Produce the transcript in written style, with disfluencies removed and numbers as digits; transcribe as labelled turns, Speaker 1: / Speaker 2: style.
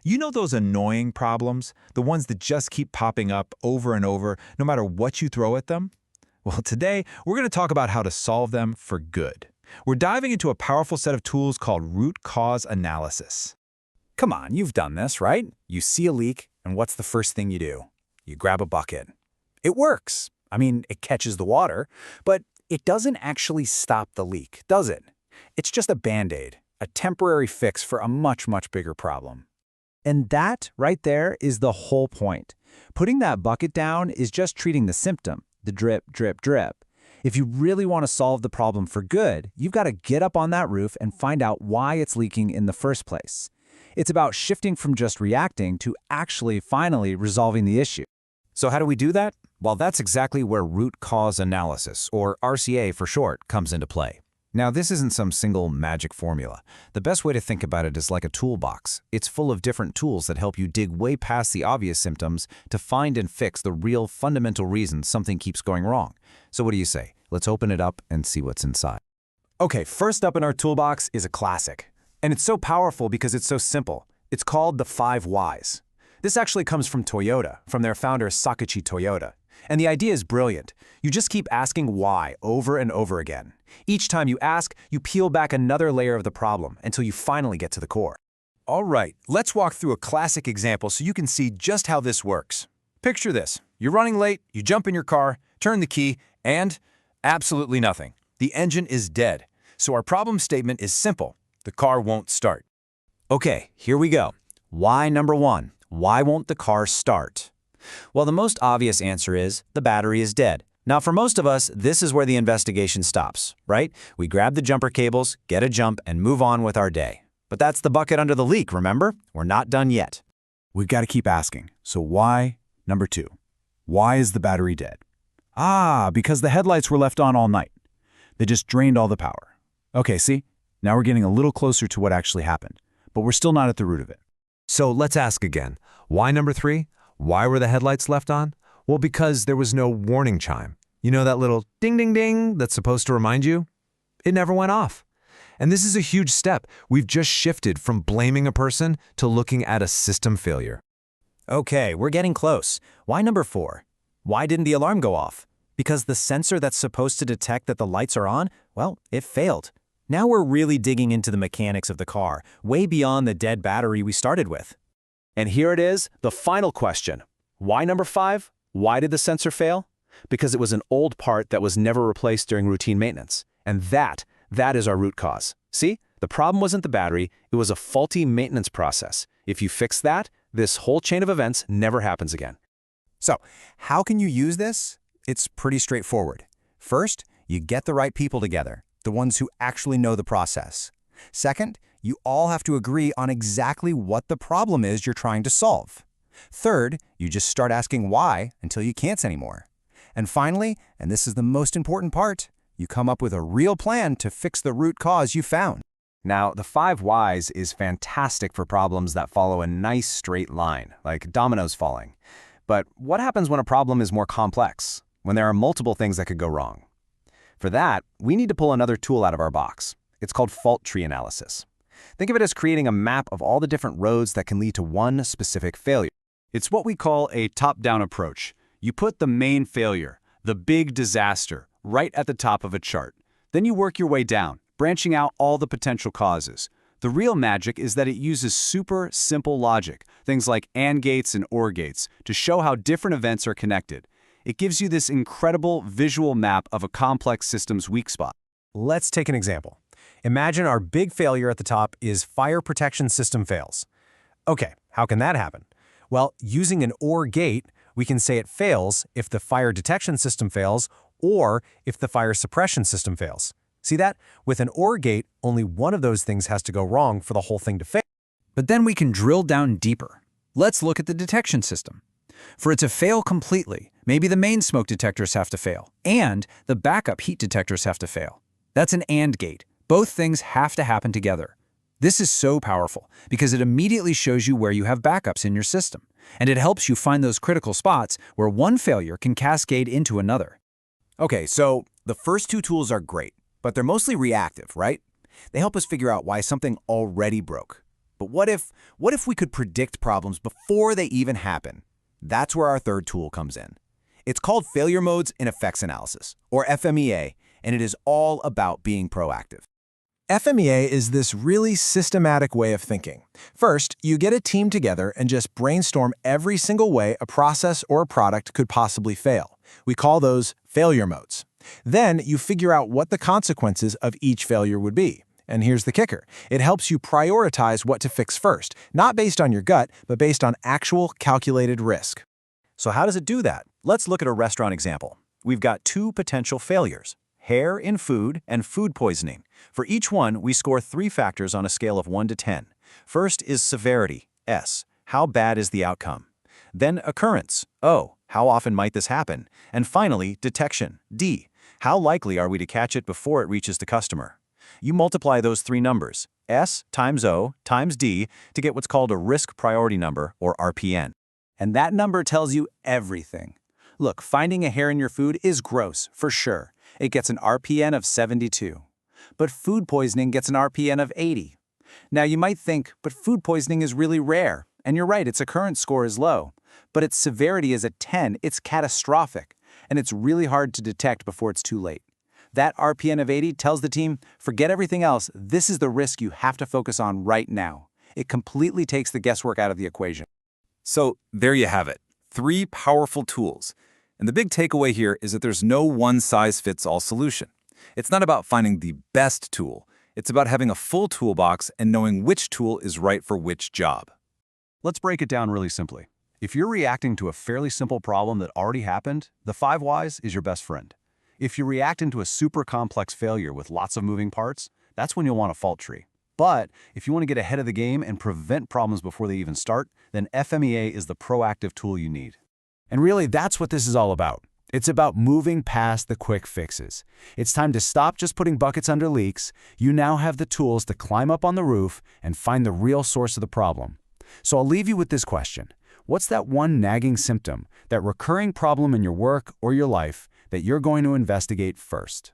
Speaker 1: You know those annoying problems, the ones that just keep popping up over and over, no matter what you throw at them? Well, today, we're going to talk about how to solve them for good. We're diving into a powerful set of tools called root cause analysis.
Speaker 2: Come on, you've done this, right? You see a leak, and what's the first thing you do? You grab a bucket. It works. I mean, it catches the water, but it doesn't actually stop the leak, does it? It's just a Band-Aid, a temporary fix for a much, much bigger problem.
Speaker 3: And that, right there, is the whole point. Putting that bucket down is just treating the symptom, the drip, drip, drip. If you really want to solve the problem for good, you've got to get up on that roof and find out why it's leaking in the first place. It's about shifting from just reacting to actually finally resolving the issue.
Speaker 2: So how do we do that? Well, that's exactly where root cause analysis, or RCA for short, comes into play. Now, this isn't some single magic formula. The best way to think about it is like a toolbox. It's full of different tools that help you dig way past the obvious symptoms to find and fix the real fundamental reasons something keeps going wrong. So what do you say? Let's open it up and see what's inside.
Speaker 4: Okay, first up in our toolbox is a classic. And it's so powerful because it's so simple. It's called the 5 Whys. This actually comes from Toyota, from their founder Sakichi Toyota. And the idea is brilliant. You just keep asking why over and over again. Each time you ask, you peel back another layer of the problem until you finally get to the core.
Speaker 5: All right, let's walk through a classic example so you can see just how this works. Picture this. You're running late, you jump in your car, turn the key, and absolutely nothing. The engine is dead. So our problem statement is simple. The car won't start.
Speaker 2: Okay, here we go. Why number 1? Why won't the car start? Well, the most obvious answer is the battery is dead. Now, for most of us, this is where the investigation stops, right? We grab the jumper cables, get a jump, and move on with our day. But that's the bucket under the leak, remember? We're not done yet.
Speaker 6: We've got to keep asking. So why number 2? Why is the battery dead? Because the headlights were left on all night. They just drained all the power. Okay, see? Now we're getting a little closer to what actually happened, but we're still not at the root of it.
Speaker 7: So let's ask again. Why number 3? Why were the headlights left on? Well, because there was no warning chime. You know that little ding, ding, ding that's supposed to remind you? It never went off. And this is a huge step. We've just shifted from blaming a person to looking at a system failure.
Speaker 2: Okay, we're getting close. Why number 4? Why didn't the alarm go off? Because the sensor that's supposed to detect that the lights are on, well, it failed. Now we're really digging into the mechanics of the car, way beyond the dead battery we started with.
Speaker 4: And here it is, the final question. Why number 5? Why did the sensor fail? Because it was an old part that was never replaced during routine maintenance. And that is our root cause. See, the problem wasn't the battery, it was a faulty maintenance process. If you fix that, this whole chain of events never happens again.
Speaker 5: So, how can you use this? It's pretty straightforward. First, you get the right people together, the ones who actually know the process. Second, you all have to agree on exactly what the problem is you're trying to solve. Third, you just start asking why until you can't anymore. And finally, and this is the most important part, you come up with a real plan to fix the root cause you found.
Speaker 4: Now, the 5 Whys is fantastic for problems that follow a nice straight line, like dominoes falling. But what happens when a problem is more complex, when there are multiple things that could go wrong? For that, we need to pull another tool out of our box. It's called fault tree analysis. Think of it as creating a map of all the different roads that can lead to one specific failure. It's what we call a top-down approach. You put the main failure, the big disaster, right at the top of a chart. Then you work your way down, branching out all the potential causes. The real magic is that it uses super simple logic, things like AND gates and OR gates, to show how different events are connected. It gives you this incredible visual map of a complex system's weak spot.
Speaker 8: Let's take an example. Imagine our big failure at the top is fire protection system fails. Okay, how can that happen? Well, using an OR gate, we can say it fails if the fire detection system fails or if the fire suppression system fails. See that? With an OR gate, only one of those things has to go wrong for the whole thing to fail.
Speaker 3: But then we can drill down deeper. Let's look at the detection system. For it to fail completely, maybe the main smoke detectors have to fail, and the backup heat detectors have to fail. That's an AND gate. Both things have to happen together. This is so powerful because it immediately shows you where you have backups in your system, and it helps you find those critical spots where one failure can cascade into another.
Speaker 5: Okay, so the first 2 tools are great, but they're mostly reactive, right? They help us figure out why something already broke. But what if we could predict problems before they even happen? That's where our third tool comes in. It's called Failure Modes in Effects Analysis, or FMEA, and it is all about being proactive.
Speaker 8: FMEA is this really systematic way of thinking. First, you get a team together and just brainstorm every single way a process or a product could possibly fail. We call those failure modes. Then you figure out what the consequences of each failure would be. And here's the kicker. It helps you prioritize what to fix first, not based on your gut, but based on actual calculated risk.
Speaker 5: So how does it do that? Let's look at a restaurant example. We've got two potential failures: hair in food and food poisoning. For each one, we score 3 factors on a scale of 1 to 10. First is severity, S. How bad is the outcome? Then occurrence, O. How often might this happen? And finally, detection, D. How likely are we to catch it before it reaches the customer? You multiply those 3 numbers, S times O times D, to get what's called a risk priority number, or RPN.
Speaker 3: And that number tells you everything. Look, finding a hair in your food is gross, for sure. It gets an RPN of 72. But food poisoning gets an RPN of 80. Now you might think, but food poisoning is really rare. And you're right, its occurrence score is low. But its severity is a 10, it's catastrophic. And it's really hard to detect before it's too late. That RPN of 80 tells the team, forget everything else, this is the risk you have to focus on right now. It completely takes the guesswork out of the equation.
Speaker 1: So there you have it, 3 powerful tools. And the big takeaway here is that there's no one-size-fits-all solution. It's not about finding the best tool. It's about having a full toolbox and knowing which tool is right for which job.
Speaker 8: Let's break it down really simply. If you're reacting to a fairly simple problem that already happened, the 5 whys is your best friend. If you react into a super complex failure with lots of moving parts, that's when you'll want a fault tree. But if you want to get ahead of the game and prevent problems before they even start, then FMEA is the proactive tool you need.
Speaker 6: And really, that's what this is all about. It's about moving past the quick fixes. It's time to stop just putting buckets under leaks. You now have the tools to climb up on the roof and find the real source of the problem. So I'll leave you with this question. What's that one nagging symptom, that recurring problem in your work or your life that you're going to investigate first?